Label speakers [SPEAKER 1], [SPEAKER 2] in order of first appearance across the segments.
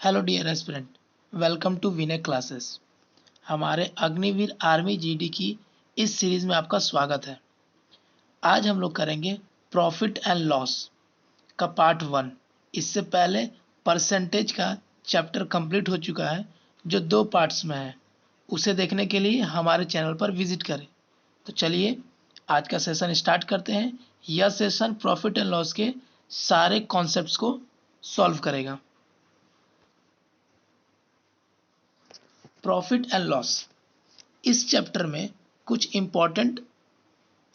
[SPEAKER 1] Hello dear aspirant, welcome to Vinay classes. हमारे Agniveer army GD की इस सीरीज में आपका स्वागत है। आज हम लोग करेंगे प्रॉफिट एंड लॉस का पार्ट 1। इससे पहले परसेंटेज का चैप्टर कंप्लीट हो चुका है जो 2 पार्ट्स में है। उसे देखने के लिए हमारे चैनल पर विजिट करें। तो चलिए आज का सेशन स्टार्ट करते हैं। यह सेशन प्रॉफिट एंड लॉस के सारे कॉन्सेप्ट्स को सॉल्व करेगा। प्रॉफिट एंड लॉस, इस चैप्टर में कुछ इंपॉर्टेंट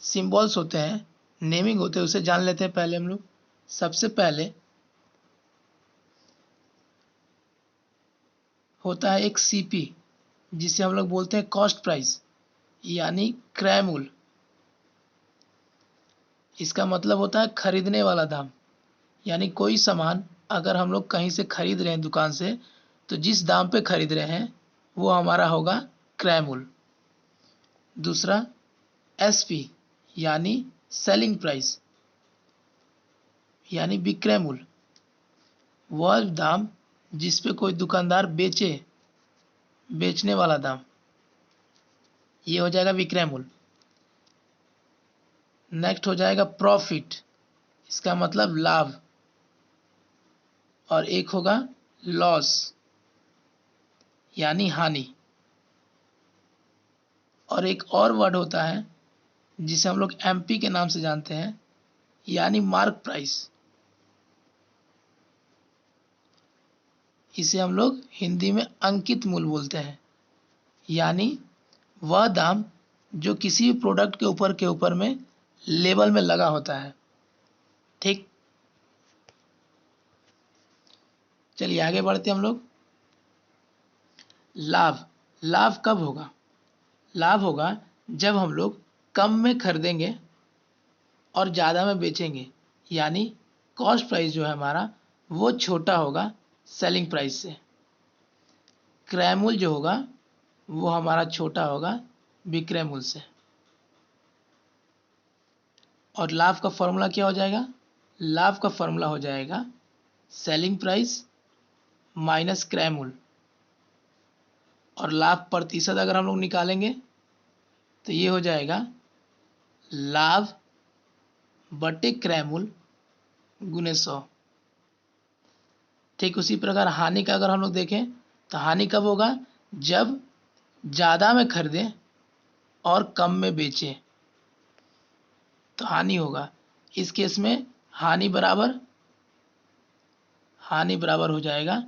[SPEAKER 1] सिंबल्स होते हैं, नेमिंग होते हैं, उसे जान लेते हैं पहले हम लोग। सबसे पहले होता है एक सीपी, जिसे हम लोग बोलते हैं कॉस्ट प्राइस यानी क्रय मूल्य। इसका मतलब होता है खरीदने वाला दाम, यानी कोई सामान अगर हम लोग कहीं से खरीद रहे हैं दुकान से, तो जिस दाम पे खरीद रहे हैं वो हमारा होगा क्रय मूल्य। दूसरा एसपी यानी सेलिंग प्राइस यानी विक्रय मूल्य, वह दाम जिस पे कोई दुकानदार बेचे, बेचने वाला दाम, ये हो जाएगा विक्रय मूल्य। नेक्स्ट हो जाएगा प्रॉफिट, इसका मतलब लाभ, और एक होगा लॉस यानी हानि। और एक और वर्ड होता है जिसे हम लोग एमपी के नाम से जानते हैं, यानी मार्क प्राइस। इसे हम लोग हिंदी में अंकित मूल्य बोलते हैं, यानी वह दाम जो किसी भी प्रोडक्ट के ऊपर में लेबल में लगा होता है। ठीक, चलिए आगे बढ़ते हम लोग। लाभ, लाभ कब होगा? लाभ होगा जब हम लोग कम में खरीदेंगे और ज़्यादा में बेचेंगे, यानी कॉस्ट प्राइस जो है हमारा वो छोटा होगा सेलिंग प्राइस से। क्रय मूल्य जो होगा वो हमारा छोटा होगा विक्रय मूल्य से। और लाभ का फॉर्मूला क्या हो जाएगा? लाभ का फॉर्मूला हो जाएगा सेलिंग प्राइस माइनस क्रय मूल्य। और लाभ प्रतिशत अगर हम लोग निकालेंगे तो ये हो जाएगा लाभ बटे क्रय मूल्य गुने 100। ठीक उसी प्रकार हानि का अगर हम लोग देखें तो हानि कब होगा? जब ज़्यादा में खरीदें और कम में बेचें तो हानि होगा। इस केस में हानि बराबर हो जाएगा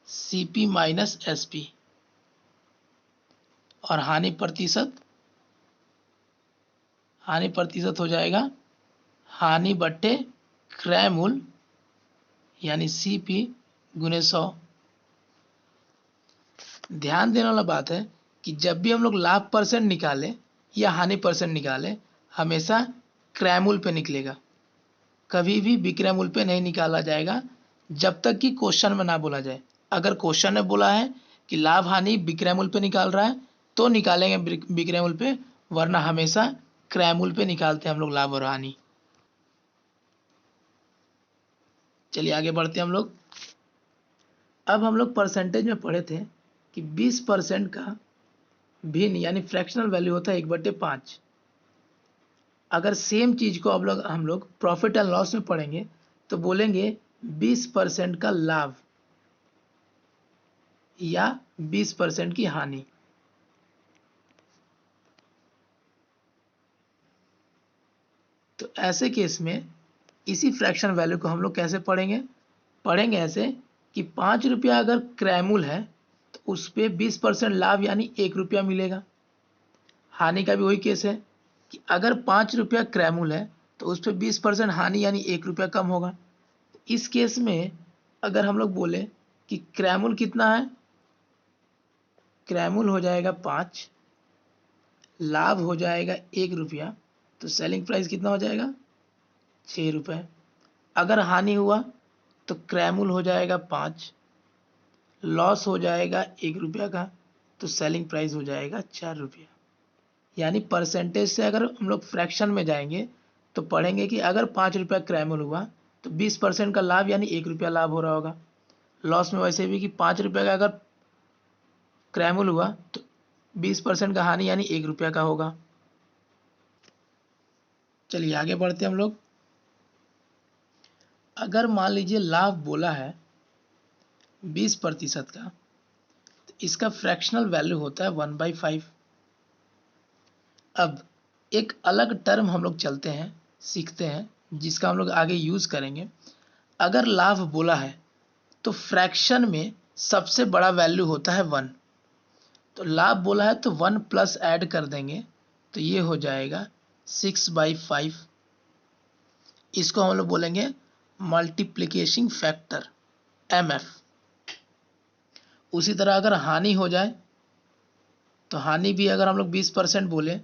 [SPEAKER 1] सीपी माइनस एसपी। और हानि प्रतिशत हो जाएगा हानि बट्टे क्रय मूल्य यानी सीपी गुने 100। ध्यान देने वाला बात है कि जब भी हम लोग लाभ परसेंट निकालें या हानि परसेंट निकालें, हमेशा क्रय मूल्य पे निकलेगा, कभी भी विक्रय मूल्य पे नहीं निकाला जाएगा जब तक कि क्वेश्चन में ना बोला जाए। अगर क्वेश्चन में बोला है कि लाभ हानि विक्रय मूल्य पे निकाल रहा है तो निकालेंगे विक्रय मूल्य पे, वरना हमेशा क्रय मूल्य पे निकालते हैं हम लोग लाभ और हानि। चलिए आगे बढ़ते हैं हम लोग। अब हम लोग परसेंटेज में पढ़े थे कि 20% का भिन्न यानी फ्रैक्शनल वैल्यू होता है 1/5। अगर सेम चीज को अब हम लोग प्रॉफिट एंड लॉस में पढ़ेंगे तो बोलेंगे 20% का लाभ या 20% की हानि। तो ऐसे केस में इसी फ्रैक्शन वैल्यू को हम लोग कैसे पढ़ेंगे ऐसे कि 5 रुपया अगर क्रय मूल्य है तो उस पर 20% लाभ यानी 1 रुपया मिलेगा। हानि का भी वही केस है कि अगर 5 रुपया क्रय मूल्य है तो उस पर 20% हानि यानी 1 रुपया कम होगा। इस केस में अगर हम लोग बोले कि क्रय मूल्य कितना है, क्रय मूल्य हो जाएगा 5, लाभ हो जाएगा 1 रुपया, तो सेलिंग प्राइस कितना हो जाएगा 6 रुपये। अगर हानि हुआ तो क्रय मूल्य हो जाएगा 5, लॉस हो जाएगा 1 रुपया का, तो सेलिंग प्राइस हो जाएगा 4 रुपया। यानी परसेंटेज से अगर हम लोग फ्रैक्शन में जाएंगे तो पढ़ेंगे कि अगर 5 रुपया क्रय मूल्य हुआ तो 20% का लाभ यानी 1 रुपया लाभ हो रहा होगा। लॉस में वैसे भी कि 5 रुपये का अगर क्रैमूल हुआ तो 20% का हानि यानी 1 रुपया का होगा। चलिए आगे बढ़ते हैं हम लोग। अगर मान लीजिए लाभ बोला है 20% का, तो इसका फ्रैक्शनल वैल्यू होता है 1/5। अब एक अलग टर्म हम लोग चलते हैं, सीखते हैं, जिसका हम लोग आगे यूज करेंगे। अगर लाभ बोला है तो फ्रैक्शन में सबसे बड़ा वैल्यू होता है 1। तो लाभ बोला है तो 1 प्लस ऐड कर देंगे तो ये हो जाएगा 6/5। इसको हम लोग बोलेंगे मल्टीप्लिकेशन फैक्टर MF। उसी तरह अगर हानि हो जाए तो हानि भी अगर हम लोग 20% बोले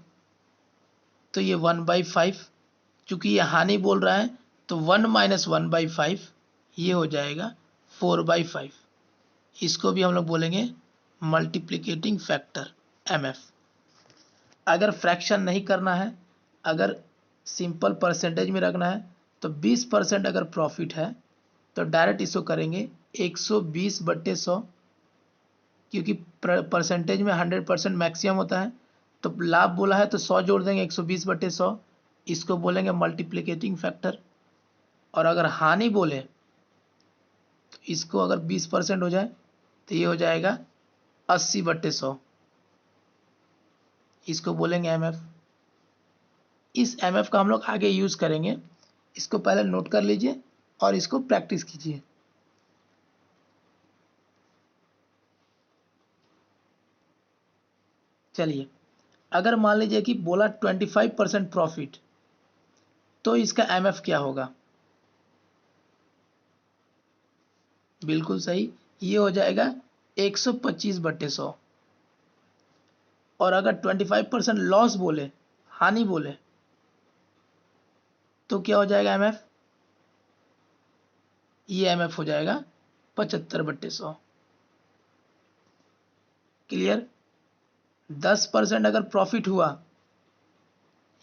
[SPEAKER 1] तो ये 1/5। चूंकि ये हानि बोल रहा है तो 1 माइनस 1/5 ये हो जाएगा 4/5। इसको भी हम लोग बोलेंगे मल्टीप्लिकेटिंग फैक्टर MF। अगर फ्रैक्शन नहीं करना है, अगर सिंपल परसेंटेज में रखना है, तो 20% अगर प्रॉफिट है तो डायरेक्ट इसको करेंगे 120/100, क्योंकि परसेंटेज में 100% मैक्सिमम होता है। तो लाभ बोला है तो 100 जोड़ देंगे 120/100, इसको बोलेंगे मल्टीप्लिकेटिंग फैक्टर। और अगर हानि बोले तो इसको अगर 20% हो जाए तो ये हो जाएगा 80/100, इसको बोलेंगे MF। इस MF का हम लोग आगे यूज करेंगे, इसको पहले नोट कर लीजिए और इसको प्रैक्टिस कीजिए। चलिए अगर मान लीजिए कि बोला 25% प्रॉफिट, तो इसका MF क्या होगा? बिल्कुल सही, ये हो जाएगा 125/100। और अगर 25% लॉस बोले, हानि बोले, तो क्या हो जाएगा MF? ये MF हो जाएगा 75/100। क्लियर? 10% अगर प्रॉफिट हुआ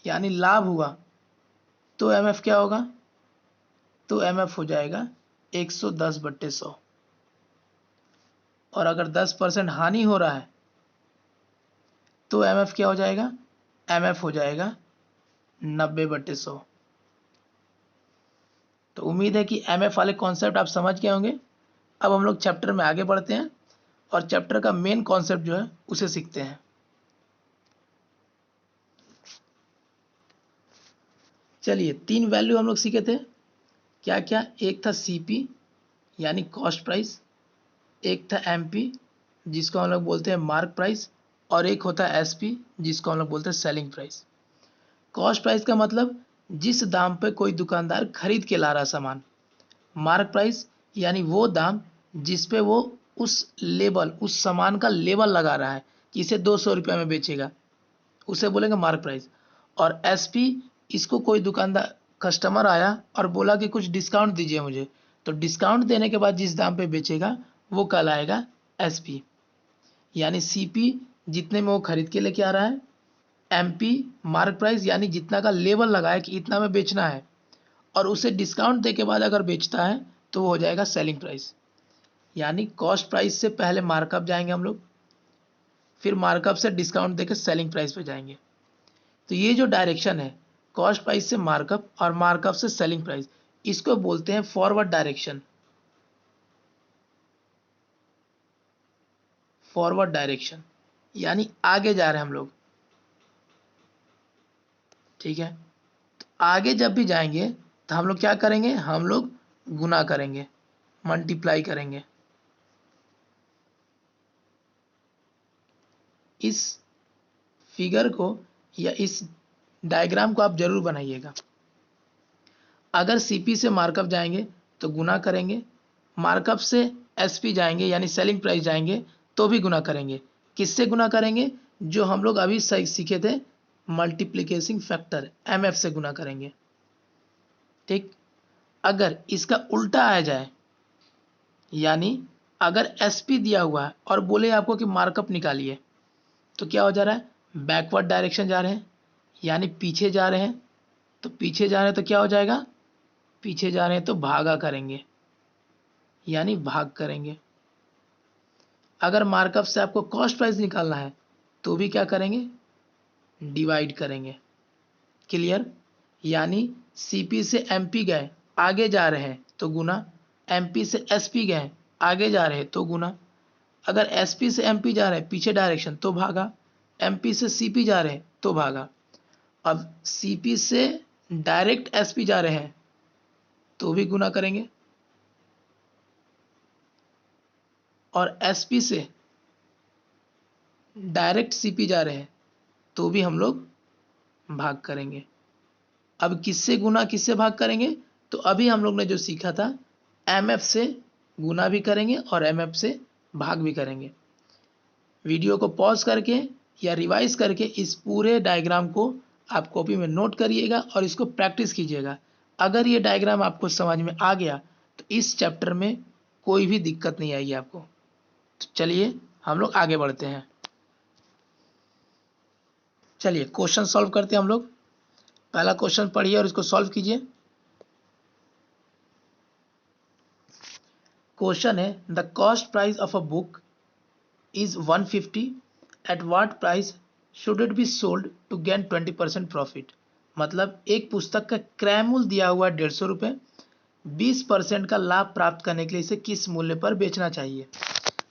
[SPEAKER 1] यानी लाभ हुआ तो MF क्या होगा? तो MF हो जाएगा 110/100। और अगर 10% हानि हो रहा है तो MF क्या हो जाएगा? MF हो जाएगा 90/100। तो उम्मीद है कि MF वाले कॉन्सेप्ट आप समझ गए होंगे। अब हम लोग चैप्टर में आगे बढ़ते हैं और चैप्टर का मेन कॉन्सेप्ट जो है उसे सीखते हैं। चलिए 3 वैल्यू हम लोग सीखे थे, क्या क्या? एक था CP यानी कॉस्ट प्राइस, एक था MP जिसको हम लोग बोलते हैं मार्क प्राइस, और एक होता है SP जिसको हम लोग बोलते हैं सेलिंग प्राइस। कॉस्ट प्राइस का मतलब जिस दाम पे कोई दुकानदार खरीद के ला रहा सामान। मार्क प्राइस यानी वो दाम जिस पे वो उस लेबल, उस सामान का लेबल लगा रहा है कि इसे 200 रुपये में बेचेगा, उसे बोलेंगे मार्क प्राइस। और SP, इसको कोई दुकानदार कस्टमर आया और बोला कि कुछ डिस्काउंट दीजिए मुझे, तो डिस्काउंट देने के बाद जिस दाम पे बेचेगा वो कहलाएगा SP। यानी CP जितने में वो खरीद के लेके आ रहा है, MP मार्क प्राइस यानी जितना का लेबल लगा है कि इतना में बेचना है, और उसे डिस्काउंट दे के बाद अगर बेचता है तो वो हो जाएगा सेलिंग प्राइस। यानी कॉस्ट प्राइस से पहले मार्कअप जाएंगे हम लोग, फिर मार्कअप से डिस्काउंट देकर सेलिंग प्राइस पे जाएंगे। तो ये जो डायरेक्शन है कॉस्ट प्राइस से मार्कअप और मार्कअप से सेलिंग प्राइस, इसको बोलते हैं फॉरवर्ड डायरेक्शन। फॉरवर्ड डायरेक्शन यानी आगे जा रहे हैं हम लोग, ठीक है? तो आगे जब भी जाएंगे तो हम लोग क्या करेंगे? हम लोग गुना करेंगे, मल्टीप्लाई करेंगे। इस फिगर को या इस डायग्राम को आप जरूर बनाइएगा। अगर CP से मार्कअप जाएंगे तो गुना करेंगे, मार्कअप से SP जाएंगे यानी सेलिंग प्राइस जाएंगे तो भी गुना करेंगे। किससे गुना करेंगे? जो हम लोग अभी सीखे थे मल्टीप्लिकेशन फैक्टर MF से गुना करेंगे। ठीक? अगर इसका उल्टा आ जाए, यानी अगर SP दिया हुआ है और बोले आपको कि मार्कअप निकालिए, तो क्या हो जा रहा है? बैकवर्ड डायरेक्शन जा रहे हैं, यानी पीछे जा रहे हैं। तो पीछे जा रहे हैं तो क्या हो जाएगा? पीछे जा रहे हैं तो भागा करेंगे, यानी भाग करेंगे। अगर मार्कअप से आपको कॉस्ट प्राइस निकालना है तो भी क्या करेंगे, डिवाइड करेंगे। क्लियर? यानी सीपी से एमपी गए, आगे जा रहे हैं तो गुना, एमपी से एसपी गए, आगे जा रहे हैं तो गुना। अगर एसपी से एमपी जा रहे हैं पीछे डायरेक्शन तो भागा, एमपी से सीपी जा रहे हैं तो भागा। अब सीपी से डायरेक्ट एसपी जा रहे हैं तो भी गुना करेंगे, और एसपी से डायरेक्ट सीपी जा रहे हैं तो भी हम लोग भाग करेंगे। अब किससे गुना किससे भाग करेंगे, तो अभी हम लोग ने जो सीखा था एमएफ से गुना भी करेंगे और एमएफ से भाग भी करेंगे। वीडियो को पॉज करके या रिवाइज करके इस पूरे डायग्राम को आप कॉपी में नोट करिएगा और इसको प्रैक्टिस कीजिएगा। अगर ये डायग्राम आपको समझ में आ गया तो इस चैप्टर में कोई भी दिक्कत नहीं आएगी आपको। तो चलिए हम लोग आगे बढ़ते हैं। चलिए क्वेश्चन सॉल्व करते हैं हम लोग। पहला क्वेश्चन पढ़िए और इसको सॉल्व कीजिए। क्वेश्चन है the cost price of a book is 150, at what price should it be sold to gain 20% profit. मतलब एक पुस्तक का क्रय मूल्य दिया हुआ 150 रुपये, 20% का लाभ प्राप्त करने के लिए इसे किस मूल्य पर बेचना चाहिए।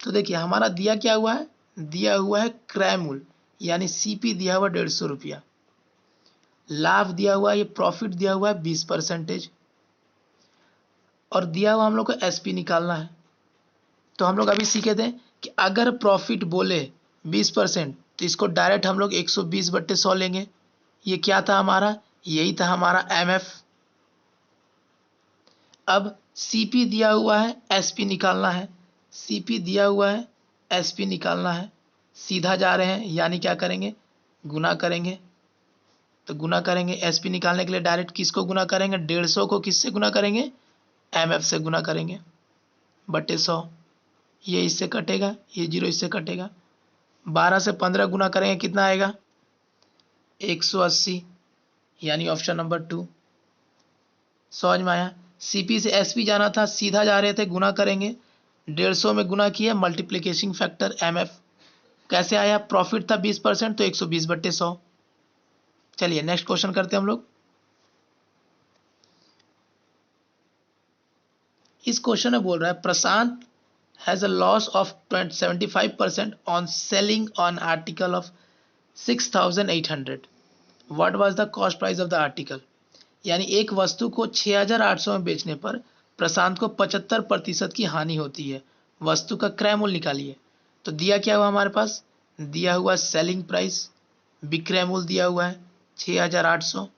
[SPEAKER 1] तो देखिए हमारा दिया क्या हुआ है, दिया हुआ है क्रय मूल्य यानी सीपी दिया हुआ 150 रुपया, लाभ दिया हुआ है, ये प्रॉफिट दिया हुआ है 20%, और दिया हुआ हम लोग को एसपी निकालना है। तो हम लोग अभी सीखे थे कि अगर प्रॉफिट बोले 20% तो इसको डायरेक्ट हम लोग 120/100 लेंगे। ये क्या था हमारा, यही था हमारा एमएफ। अब सीपी दिया हुआ है, एसपी निकालना है, सीपी दिया हुआ है, एसपी निकालना है। सीधा जा रहे हैं यानी क्या करेंगे, गुना करेंगे। तो गुना करेंगे, एसपी निकालने के लिए डायरेक्ट किसको गुना करेंगे, 150 को किससे गुना करेंगे, एमएफ से गुना करेंगे बटे 100। ये इससे कटेगा, ये 0 इससे कटेगा, 12 से 15 गुना करेंगे कितना आएगा, 180, यानी ऑप्शन नंबर 2। समझ में आया। सीपी से एसपी जाना था, सीधा जा रहे थे, गुना करेंगे, 150 में गुना किया, मल्टीप्लिकेशन फैक्टर एमएफ कैसे आया, प्रॉफिट था 20% तो 120/100। चलिए नेक्स्ट क्वेश्चन करते हैं हम लोग। इस क्वेश्चन में बोल रहा है प्रशांत has a loss of 75% on selling an article of 6,800. What was the cost price of the article? यानी एक वस्तु को 6,800 में बेचने पर प्रशांत को 75% की हानि होती है। वस्तु का क्रय मूल्य निकालिए। तो दिया क्या हुआ हमारे पास, दिया हुआ सेलिंग प्राइस, विक्रय मूल्य दिया हुआ है 6,800,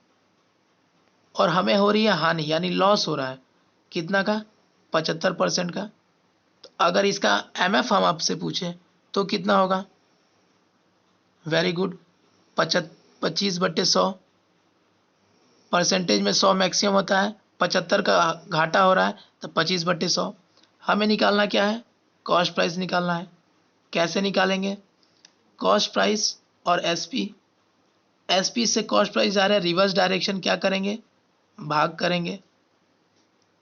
[SPEAKER 1] और हमें हो रही है हानि यानी लॉस हो रहा है कितना का, 75% का। तो अगर इसका एमएफ हम आपसे पूछें तो कितना होगा, वेरी गुड, 25/100। परसेंटेज में 100 मैक्सिमम होता है, 75 का घाटा हो रहा है तो 25/100। हमें निकालना क्या है, कॉस्ट प्राइस निकालना है। कैसे निकालेंगे, कॉस्ट प्राइस और एसपी, एसपी से कॉस्ट प्राइस जा रहा है रिवर्स डायरेक्शन, क्या करेंगे, भाग करेंगे।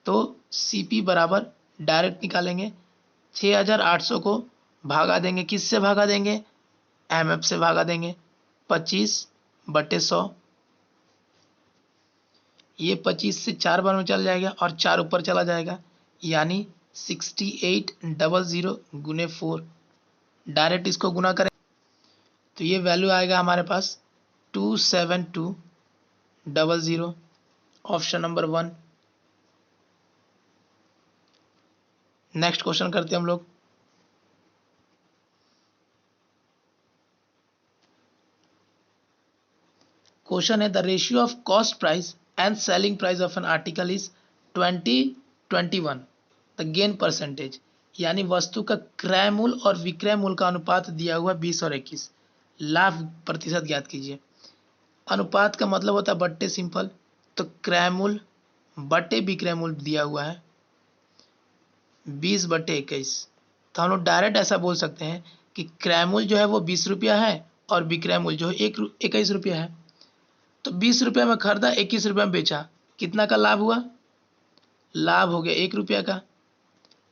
[SPEAKER 1] तो सीपी बराबर डायरेक्ट निकालेंगे, 6,800 को भागा देंगे, किससे भागा देंगे, एमएफ से भागा देंगे, 25/100। ये 25 से 4 बार में चल जाएगा और 4 ऊपर चला जाएगा, यानी 6800 गुने 4। डायरेक्ट इसको गुना करें तो ये वैल्यू आएगा हमारे पास 27200, ऑप्शन नंबर 1। नेक्स्ट क्वेश्चन करते हैं हम लोग। क्वेश्चन है the ratio of cost price and selling price of an article is 20:21, the gain percentage. यानी वस्तु का क्रय मूल्य और विक्रय मूल्य का अनुपात दिया हुआ 20 और 21, लाभ प्रतिशत ज्ञात कीजिए। अनुपात का मतलब होता है बट्टे, सिंपल। तो क्रय मूल्य बटे विक्रय मूल्य दिया हुआ है 20/21। तो हम लोग डायरेक्ट ऐसा बोल सकते हैं कि क्रय मूल्य जो है वो 20 रुपया है और विक्रय मूल्य जो है 21 रुपया है। तो 20 रुपये में खरीदा, 21 रुपये में बेचा, कितना का लाभ हुआ, लाभ हो गया 1 रुपया का।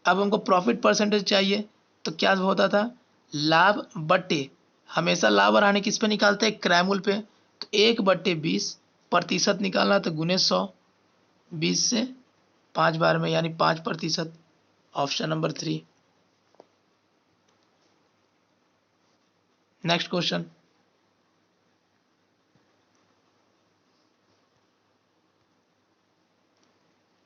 [SPEAKER 1] अब हमको प्रॉफिट परसेंटेज चाहिए, तो क्या होता था, लाभ बट्टे, हमेशा लाभ और हानि किस पे निकालते हैं, क्रय पे। तो 1/20% निकालना, तो गुने 100, 20 से 5 बार में, यानी 5%। Option number 3। नेक्स्ट क्वेश्चन,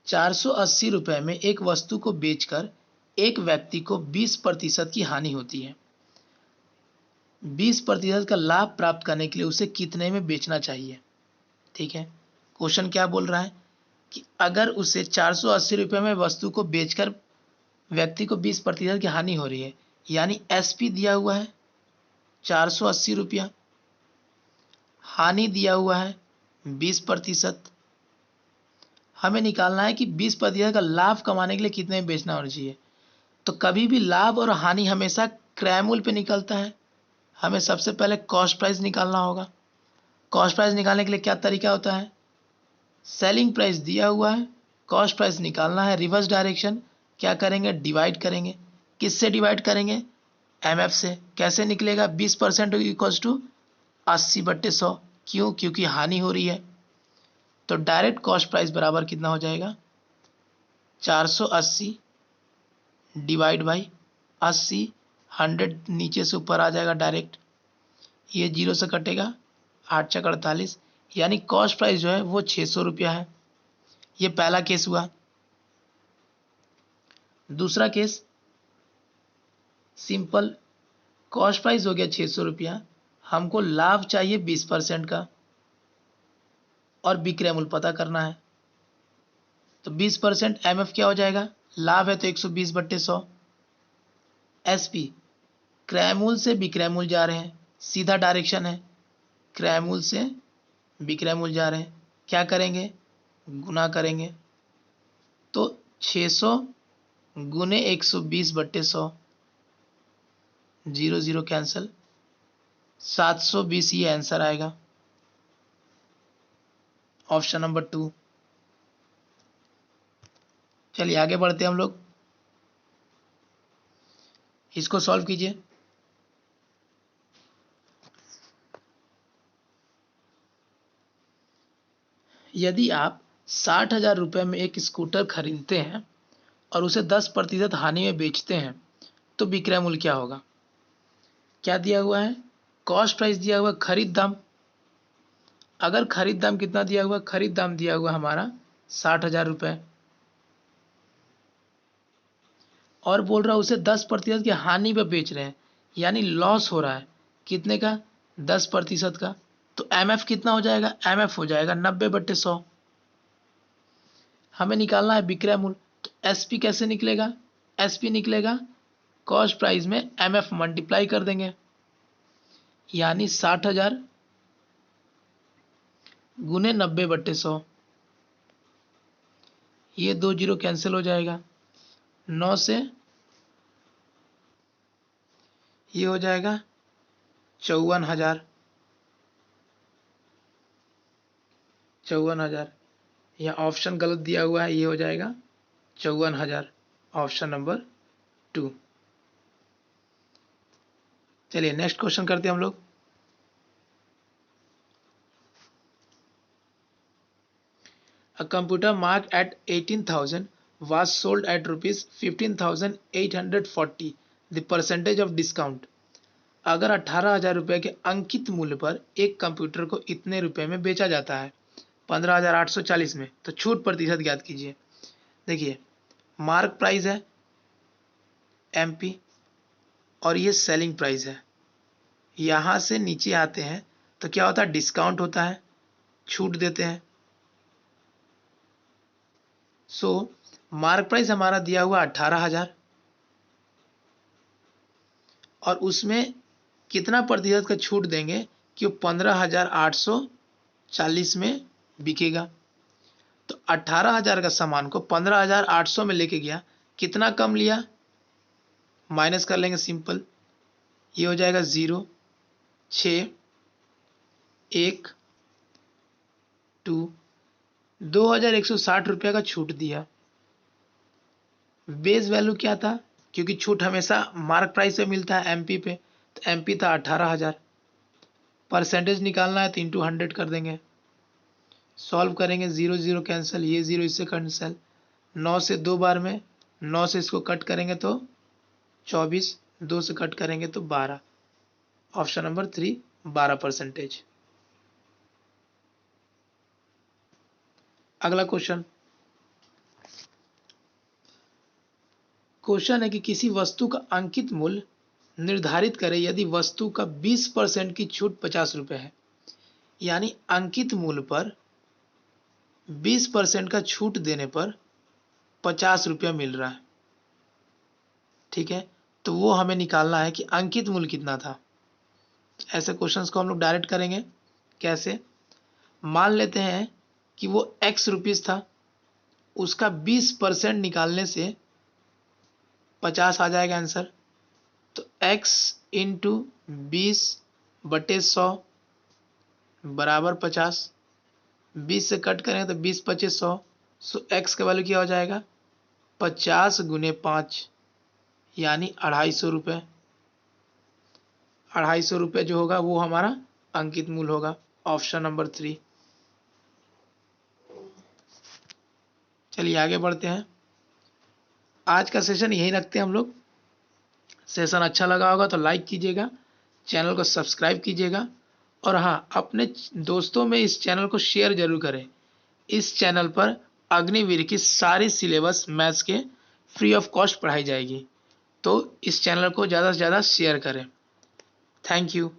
[SPEAKER 1] ₹480 में एक वस्तु को बेचकर एक व्यक्ति को 20% की हानि होती है। 20% का लाभ प्राप्त करने के लिए उसे कितने में बेचना चाहिए। ठीक है, क्वेश्चन क्या बोल रहा है कि अगर उसे ₹480 में वस्तु को बेचकर व्यक्ति को 20% की हानि हो रही है, यानी एसपी दिया हुआ है ₹480, हानि दिया हुआ है 20%। हमें निकालना है कि 20% का लाभ कमाने के लिए कितने में बेचना होना चाहिए। तो कभी भी लाभ और हानि हमेशा क्रय मूल्य पे निकलता है। हमें सबसे पहले कॉस्ट प्राइस निकालना होगा। कॉस्ट प्राइस निकालने के लिए क्या तरीका होता है, सेलिंग प्राइस दिया हुआ है, कॉस्ट प्राइस निकालना है, रिवर्स डायरेक्शन, क्या करेंगे, डिवाइड करेंगे। किससे डिवाइड करेंगे, एमएफ से। कैसे निकलेगा, 20% इक्वल्स टू 80/100। क्यों, क्योंकि हानि हो रही है। तो डायरेक्ट कॉस्ट प्राइस बराबर कितना हो जाएगा, 480 डिवाइड बाई 80, 100 नीचे से ऊपर आ जाएगा डायरेक्ट, ये 0 से कटेगा, 8 चक 48, यानी कॉस्ट प्राइस जो है वो ₹600 है। ये पहला केस हुआ। दूसरा केस सिंपल, कॉस्ट प्राइस हो गया ₹600, हमको लाभ चाहिए 20% का और विक्रय मूल्य पता करना है। तो 20% एमएफ क्या हो जाएगा, लाभ है तो 120/100, एसपी क्रय मूल्य से विक्रय मूल्य जा रहे हैं, सीधा डायरेक्शन है, क्रय मूल्य से विक्रय मूल्य जा रहे हैं, क्या करेंगे, गुना करेंगे। तो 600 गुने 120/100, 0 0 कैंसिल, 720 ये आंसर आएगा, ऑप्शन नंबर 2। चलिए आगे बढ़ते हैं हम लोग, इसको सॉल्व कीजिए। यदि आप 60,000 में एक स्कूटर खरीदते हैं और उसे 10% हानि में बेचते हैं, तो विक्रय मूल्य क्या होगा। क्या दिया हुआ है, कॉस्ट प्राइस दिया हुआ, खरीद दाम। अगर खरीद दाम कितना दिया हुआ, खरीद दाम दिया हुआ हमारा 60,000, और बोल रहा है उसे 10% की हानि पे बेच रहे हैं, यानी लॉस हो रहा है, कितने का, 10% का। तो एमएफ कितना हो जाएगा, एमएफ हो जाएगा 90/100। हमें निकालना है विक्रय मूल्य। तो एसपी कैसे निकलेगा, एसपी निकलेगा कॉस्ट प्राइस में एमएफ मल्टीप्लाई कर देंगे, यानी 60,000 गुने 90/100, ये 2 0 कैंसिल हो जाएगा, 9 से ये हो जाएगा 54,000, 54,000। यहाँ ऑप्शन गलत दिया हुआ है, ये हो जाएगा 54,000, ऑप्शन नंबर 2। चलिए नेक्स्ट क्वेश्चन करते हैं हम लोग। A computer marked at 18,000 was sold at rupees 15,840. The percentage of discount. अगर 18,000 के अंकित मूल्य पर एक कंप्यूटर को इतने रुपए में बेचा जाता है, 15,840 में, तो छूट प्रतिशत ज्ञात कीजिए। देखिए, मार्क प्राइस है एमपी और ये सेलिंग प्राइस है। यहां से नीचे आते हैं तो क्या होता है, डिस्काउंट होता है, छूट देते हैं। सो मार्क प्राइस हमारा दिया हुआ 18,000 और उसमें कितना प्रतिशत का छूट देंगे कि वो 15,840 में बिकेगा। तो 18,000 का सामान को 15,800 में लेके गया, कितना कम लिया, माइनस कर लेंगे सिंपल, ये हो जाएगा 0, 6, 1, 2, 2,160 रुपये का छूट दिया, बेस वैल्यू क्या था, क्योंकि छूट हमेशा मार्क प्राइस पे मिलता है एमपी पे, तो एमपी था 18,000। परसेंटेज निकालना है तो इंटू 100 कर देंगे। सॉल्व करेंगे, 0 0 कैंसिल, ये 0 इससे कैंसिल, 9 से 2 बार में, 9 से इसको कट करेंगे तो 24, 2 से कट करेंगे तो 12। Option number 3 12%। अगला क्वेश्चन है कि किसी वस्तु का अंकित मूल्य निर्धारित करें यदि वस्तु का 20% की छूट 50 रुपये है। यानी अंकित मूल्य पर 20% का छूट देने पर 50 रुपया मिल रहा है। ठीक है, तो वो हमें निकालना है कि अंकित मूल्य कितना था। ऐसे क्वेश्चंस को हम लोग डायरेक्ट करेंगे। कैसे? मान लेते हैं कि वो x रुपीस था, उसका 20% निकालने से 50 आ जाएगा आंसर। तो x इंटू 20/100 बराबर 50। 20 से कट करें तो 20 25 100। सो x का वैल्यू क्या हो जाएगा? 50 गुने 5 यानी 250 रुपये। 250 रुपये जो होगा वो हमारा अंकित मूल्य होगा। Option number 3। चलिए आगे बढ़ते हैं। आज का सेशन यही रखते हैं हम लोग। सेशन अच्छा लगा होगा तो लाइक कीजिएगा, चैनल को सब्सक्राइब कीजिएगा, और हाँ, अपने दोस्तों में इस चैनल को शेयर जरूर करें। इस चैनल पर अग्निवीर की सारी सिलेबस मैथ्स के फ्री ऑफ कॉस्ट पढ़ाई जाएगी, तो इस चैनल को ज़्यादा से ज़्यादा शेयर करें। Thank you.